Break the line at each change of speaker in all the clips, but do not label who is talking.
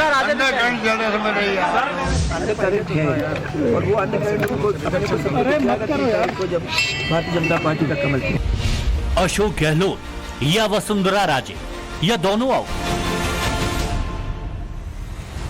वसुंधरा राजे ने
और वो जब भारतीय जनता पार्टी का कमल थी।
अशोक गहलोत या वसुंधरा राजे या दोनों आओ।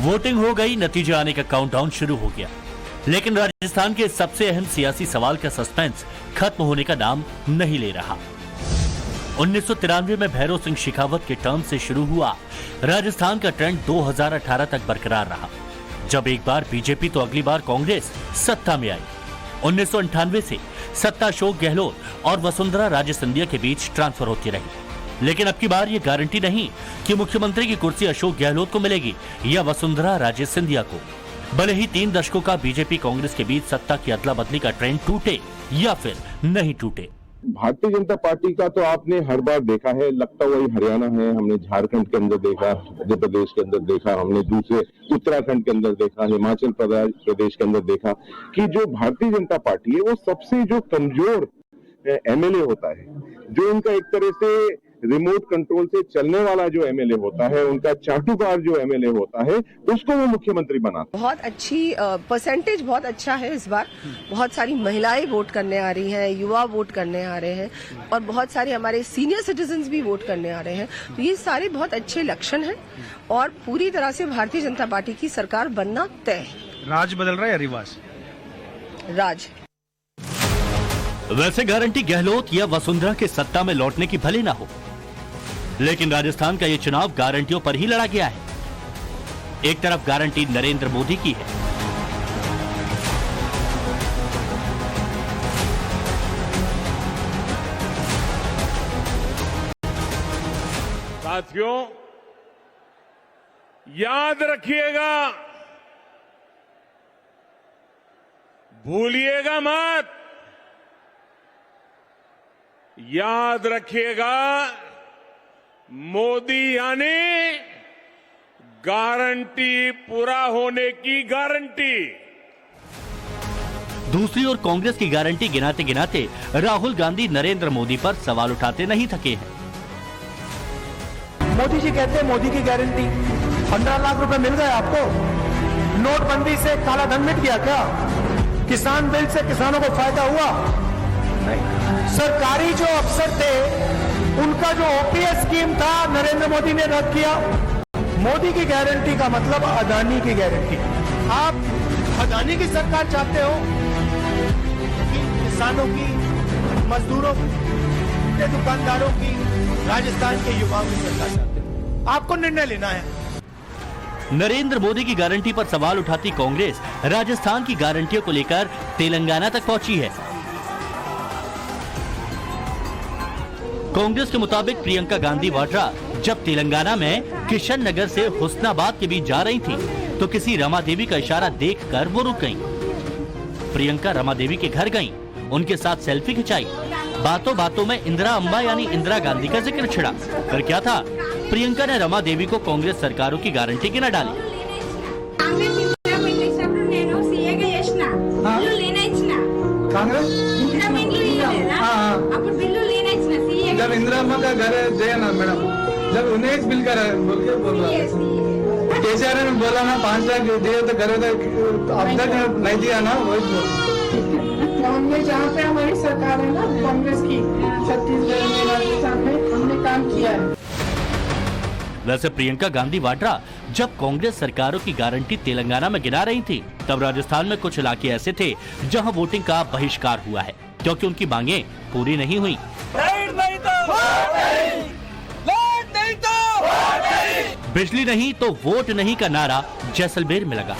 वोटिंग हो गई, नतीजे आने का काउंटडाउन शुरू हो गया, लेकिन राजस्थान के सबसे अहम सियासी सवाल का सस्पेंस खत्म होने का नाम नहीं ले रहा। 1993 में भैरव सिंह शेखावत के टर्म से शुरू हुआ राजस्थान का ट्रेंड 2018 तक बरकरार रहा। जब एक बार बीजेपी तो अगली बार कांग्रेस सत्ता में आई। 1998 से सत्ता अशोक गहलोत और वसुंधरा राजे सिंधिया के बीच ट्रांसफर होती रही, लेकिन अब की बार ये गारंटी नहीं कि मुख्यमंत्री की कुर्सी अशोक गहलोत को मिलेगी या वसुंधरा राजे सिंधिया को। भले ही 3 दशकों का बीजेपी कांग्रेस के बीच सत्ता की अदला बदली का ट्रेंड टूटे या फिर नहीं टूटे।
भारतीय जनता पार्टी का तो आपने हर बार देखा है, लगता वही हरियाणा है, हमने झारखंड के अंदर देखा, मध्य प्रदेश के अंदर देखा, हमने दूसरे उत्तराखंड के अंदर देखा, हिमाचल प्रदेश के अंदर देखा कि जो भारतीय जनता पार्टी है वो सबसे जो कमजोर एमएलए होता है, जो उनका एक तरह से रिमोट कंट्रोल से चलने वाला जो एमएलए होता है, उनका चाटुकार जो एमएलए होता है, उसको वो मुख्यमंत्री बनाता है।
बहुत अच्छी परसेंटेज बहुत अच्छा है इस बार। बहुत सारी महिलाएं वोट करने आ रही हैं, युवा वोट करने आ रहे हैं और बहुत सारे हमारे सीनियर सिटीजन्स भी वोट करने आ रहे हैं। तो ये सारे बहुत अच्छे लक्षण हैं और पूरी तरह से भारतीय जनता पार्टी की सरकार बनना तय है।
राज बदल रहा है या रिवाज?
राज।
वैसे गारंटी गहलोत या वसुंधरा के सत्ता में लौटने की भले ना हो, लेकिन राजस्थान का ये चुनाव गारंटियों पर ही लड़ा गया है। एक तरफ गारंटी नरेंद्र मोदी की है,
साथियों याद रखिएगा, भूलिएगा मत, याद रखिएगा, मोदी यानी गारंटी पूरा होने की गारंटी।
दूसरी ओर कांग्रेस की गारंटी गिनाते गिनाते राहुल गांधी नरेंद्र मोदी पर सवाल उठाते नहीं थके हैं।
मोदी जी कहते हैं मोदी की गारंटी 15 लाख रुपए मिल गए आपको, नोटबंदी से काला धन मिट गया क्या, किसान बिल से किसानों को फायदा हुआ? नहीं। सरकारी जो अफसर थे उनका जो ओपीएस स्कीम था नरेंद्र मोदी ने रद्द किया। मोदी की गारंटी का मतलब अदानी की गारंटी। आप अदानी की सरकार चाहते हो कि किसानों की, मजदूरों की, दुकानदारों की, राजस्थान के युवाओं की सरकार चाहते हो? आपको निर्णय लेना है।
नरेंद्र मोदी की गारंटी पर सवाल उठाती कांग्रेस राजस्थान की गारंटियों को लेकर तेलंगाना तक पहुंची है। कांग्रेस के मुताबिक प्रियंका गांधी वाड्रा जब तेलंगाना में किशन नगर से हुस्नाबाद के बीच जा रही थी तो किसी रमा देवी का इशारा देखकर वो रुक गईं। प्रियंका रमा देवी के घर गईं, उनके साथ सेल्फी खिंचाई। बातों बातों में इंदिरा अम्बा यानी इंदिरा गांधी का जिक्र छिड़ा। फिर क्या था, प्रियंका ने रमा देवी को कांग्रेस सरकारों की गारंटी गिना डाली।
जब इंदिरा अम्मा का घर है ना मैडम, जब उन्हें एक बिल करा बोल के बोल रहा है, केसीआर ने बोला ना 5 लाख दिए तो करे तो अब तक नहीं दिया ना, वही
जहाँ पे हमारी सरकार है ना कांग्रेस की, छत्तीसगढ़ में, राजस्थान में हमने काम किया है।
वैसे प्रियंका गांधी वाड्रा जब कांग्रेस सरकारों की गारंटी तेलंगाना में गिना रही थी, तब राजस्थान में कुछ इलाके ऐसे थे जहां वोटिंग का बहिष्कार हुआ है क्योंकि उनकी मांगें पूरी नहीं हुई। बिजली नहीं तो वोट नहीं का नारा जैसलमेर में लगा।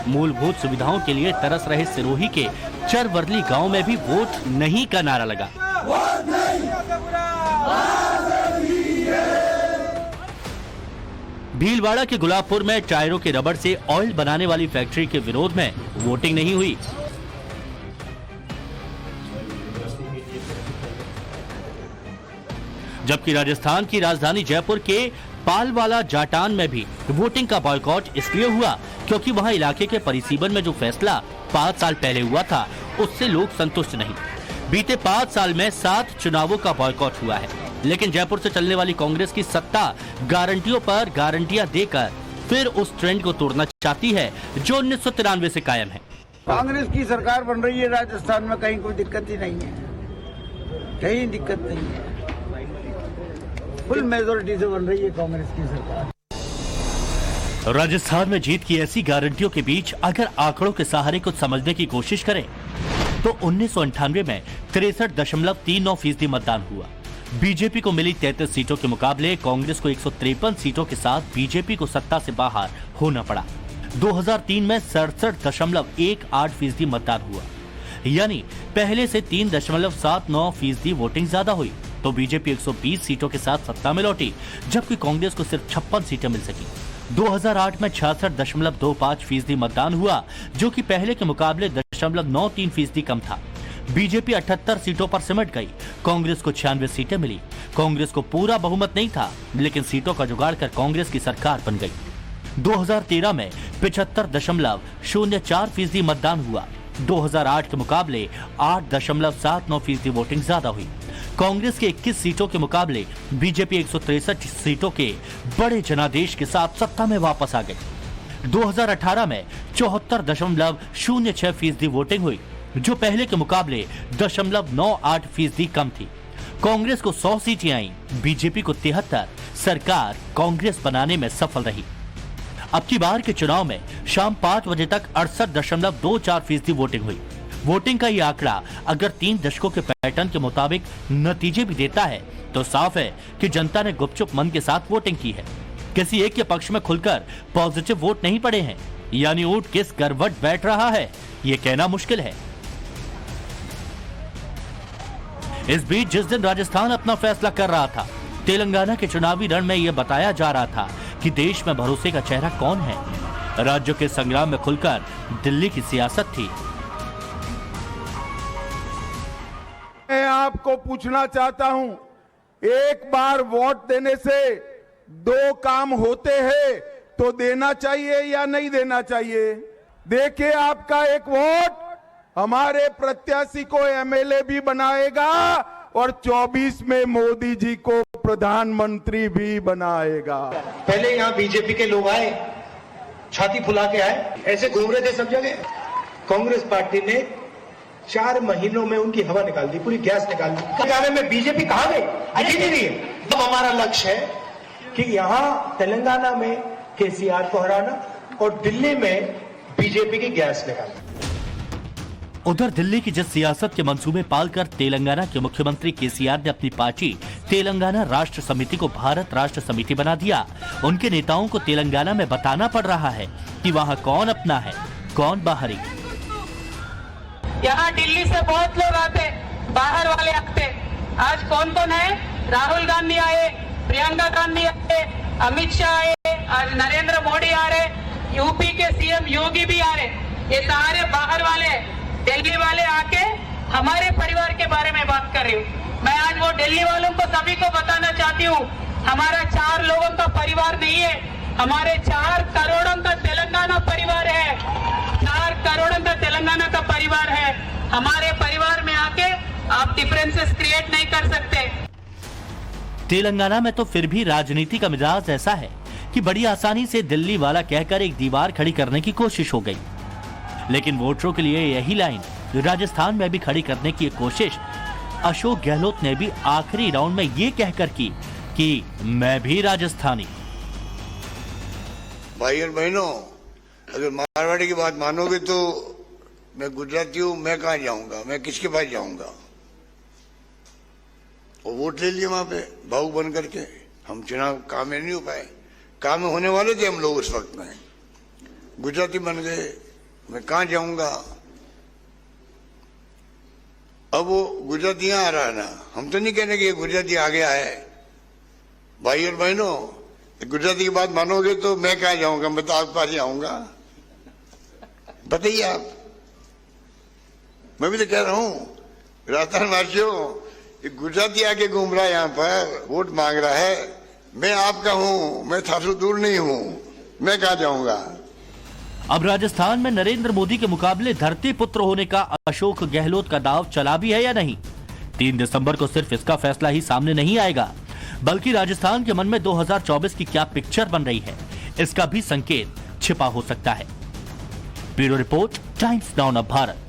मूलभूत सुविधाओं के लिए तरस रहे सिरोही के चरवर्ली गांव में भी वोट नहीं का नारा लगा। भीलवाड़ा के गुलाबपुर में टायरों के रबड़ से ऑयल बनाने वाली फैक्ट्री के विरोध में वोटिंग नहीं हुई। जबकि राजस्थान की राजधानी जयपुर के पालवाला जाटान में भी वोटिंग का बॉयकॉट इसलिए हुआ क्योंकि वहां इलाके के परिसीमन में जो फैसला 5 साल पहले हुआ था उससे लोग संतुष्ट नहीं। बीते 5 साल में 7 चुनावों का बॉयकॉट हुआ है, लेकिन जयपुर से चलने वाली कांग्रेस की सत्ता गारंटियों पर गारंटियां देकर फिर उस ट्रेंड को तोड़ना चाहती है जो 1993 से कायम है।
कांग्रेस की सरकार बन रही है राजस्थान में, कहीं कोई दिक्कत ही नहीं है, कहीं दिक्कत नहीं है, फुल मेजोरिटी से बन रही है कांग्रेस की सरकार।
राजस्थान में जीत की ऐसी गारंटियों के बीच अगर आंकड़ों के सहारे कुछ समझने की कोशिश करें तो 1998 में 63.39% मतदान हुआ। बीजेपी को मिली 33 सीटों के मुकाबले कांग्रेस को 153 सीटों के साथ बीजेपी को सत्ता से बाहर होना पड़ा। 2003 में 67.18% मतदान हुआ, यानी पहले से 3.79% वोटिंग ज्यादा हुई, तो बीजेपी 120 सीटों के साथ सत्ता में लौटी, जबकि कांग्रेस को सिर्फ 56 सीटें मिल सकी। 2008 में 66.25% मतदान हुआ, जो कि पहले के मुकाबले 0.93% कम था। बीजेपी 78 सीटों पर सिमट गई, कांग्रेस को 96 सीटें मिली। कांग्रेस को पूरा बहुमत नहीं था, लेकिन सीटों का जुगाड़ कर कांग्रेस की सरकार बन गई। 2013 में 75.04% मतदान हुआ। 2008 के मुकाबले 8.79% वोटिंग ज्यादा हुई। कांग्रेस के 21 सीटों के मुकाबले बीजेपी 163 सीटों के बड़े जनादेश के साथ सत्ता में वापस आ गई। 2018 में 74.06% वोटिंग हुई, जो पहले के मुकाबले 0.98% कम थी। कांग्रेस को 100 सीटें आई, बीजेपी को 73। सरकार कांग्रेस बनाने में सफल रही। अब की बार के चुनाव में शाम 5 बजे तक 68.24% वोटिंग हुई। वोटिंग का ये आंकड़ा अगर 3 दशकों के पैटर्न के मुताबिक नतीजे भी देता है तो साफ है कि जनता ने गुपचुप मन के साथ वोटिंग की है। किसी एक के पक्ष में खुलकर पॉजिटिव वोट नहीं पड़े हैं, यानी ऊंट किस करवट बैठ रहा है ये कहना मुश्किल है। इस बीच जिस दिन राजस्थान अपना फैसला कर रहा था, तेलंगाना के चुनावी रण में यह बताया जा रहा था कि देश में भरोसे का चेहरा कौन है। राज्यों के संग्राम में खुलकर दिल्ली की सियासत थी।
मैं आपको पूछना चाहता हूं, एक बार वोट देने से 2 काम होते हैं तो देना चाहिए या नहीं देना चाहिए? देखिए, आपका एक वोट हमारे प्रत्याशी को एमएलए भी बनाएगा और 24 में मोदी जी को प्रधानमंत्री भी बनाएगा।
पहले यहाँ बीजेपी के लोग आए, छाती फुला के आए, ऐसे घूम रहे थे सब जगह। कांग्रेस पार्टी ने 4 महीनों में उनकी हवा निकाल दी, पूरी गैस निकाल दी। तेलंगाना में बीजेपी कहां गई? नहीं रही। अब हमारा लक्ष्य है कि यहाँ तेलंगाना में केसीआर को हराना और दिल्ली में बीजेपी की गैस निकालना।
उधर दिल्ली की जिस सियासत के मंसूबे पालकर तेलंगाना के मुख्यमंत्री केसीआर ने अपनी पार्टी तेलंगाना राष्ट्र समिति को भारत राष्ट्र समिति बना दिया, उनके नेताओं को तेलंगाना में बताना पड़ रहा है कि वहां कौन अपना है, कौन बाहरी।
यहाँ दिल्ली से बहुत लोग आते, बाहर वाले आते। आज कौन कौन है? राहुल गांधी आए, प्रियंका गांधी आए, अमित शाह आए, आज नरेंद्र मोदी आ रहे, यूपी के सीएम योगी भी आ रहे। ये सारे बाहर वाले, दिल्ली वाले आके हमारे परिवार के बारे में बात कर रही हूँ। मैं आज वो दिल्ली वालों को सभी को बताना चाहती हूँ, हमारा 4 लोगों का परिवार नहीं है, हमारे 4 करोड़ों का तेलंगाना परिवार है। 4 करोड़ों का तेलंगाना का परिवार है। हमारे परिवार में आके आप डिफरेंसेस क्रिएट नहीं कर सकते।
तेलंगाना में तो फिर भी राजनीति का मिजाज ऐसा है कि बड़ी आसानी से दिल्ली वाला कहकर एक दीवार खड़ी करने की कोशिश हो गई, लेकिन वोटरों के लिए यही लाइन राजस्थान में भी खड़ी करने की कोशिश अशोक गहलोत ने भी आखिरी राउंड में ये कहकर की कि मैं भी राजस्थानी।
भाई और बहनों, अगर मारवाड़ी की बात मानोगे तो मैं गुजराती हूं, मैं कहां जाऊंगा, मैं किसके पास जाऊंगा? और वोट ले लिए वहां पे भावुक बन करके। हम चुनाव काम में नहीं हो पाए, काम में होने वाले थे हम लोग उस वक्त में। गुजराती बन गए, मैं कहां जाऊंगा? अब वो गुजराती यहां आ रहा है ना, हम तो नहीं कहने कि ये गुजराती आ गया है। भाई और बहनों, गुजराती की बात मानोगे तो मैं कहां जाऊंगा? मैं तो आपके पास ही आऊंगा। बताइए आप। मैं भी तो कह रहा हूं, राजस्थान वासियों, गुजराती आके घूम रहा है यहाँ पर, वोट मांग रहा है। मैं आपका हूं, मैं थासु दूर नहीं हूं, मैं कहां जाऊंगा?
अब राजस्थान में नरेंद्र मोदी के मुकाबले धरती पुत्र होने का अशोक गहलोत का दाव चला भी है या नहीं? 3 दिसंबर को सिर्फ इसका फैसला ही सामने नहीं आएगा, बल्कि राजस्थान के मन में 2024 की क्या पिक्चर बन रही है, इसका भी संकेत छिपा हो सकता है। Bureau report, times now of Bharat.